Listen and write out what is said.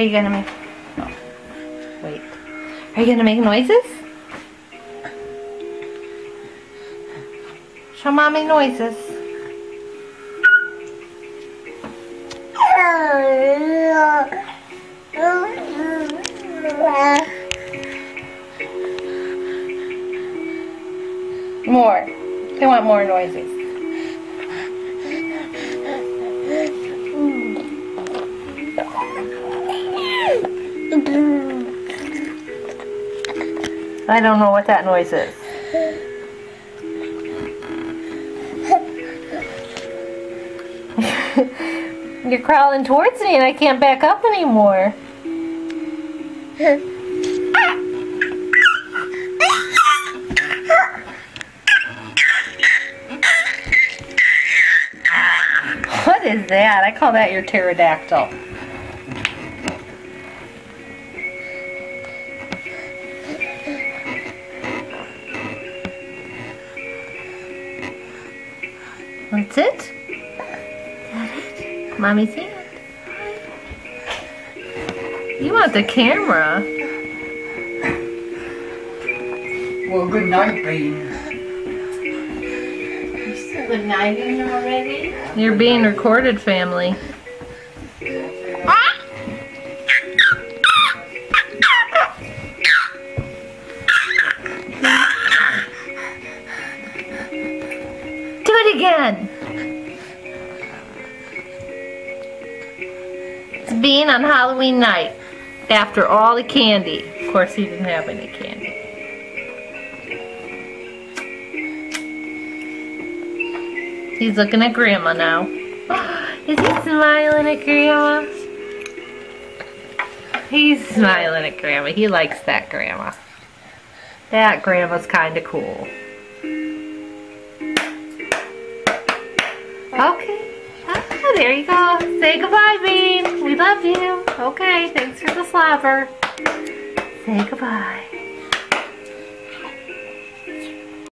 Are you gonna make... Oh, wait. Are you gonna make noises? Show Mommy noises. More. They want more noises. I don't know what that noise is. You're crawling towards me and I can't back up anymore. What is that? I call that your pterodactyl. That's it? Is that it? Mommy's hand. You want the camera. Well, good night, Bean. You're still good nighting already? You're being recorded, family. Do it again. It's Bean on Halloween night after all the candy. Of course, he didn't have any candy. He's looking at Grandma now. Is he smiling at Grandma? He's smiling at Grandma. He likes that Grandma. That Grandma's kind of cool. Okay. Ah, there you go. Say goodbye, Bean. We love you. Okay, thanks for the slobber. Say goodbye.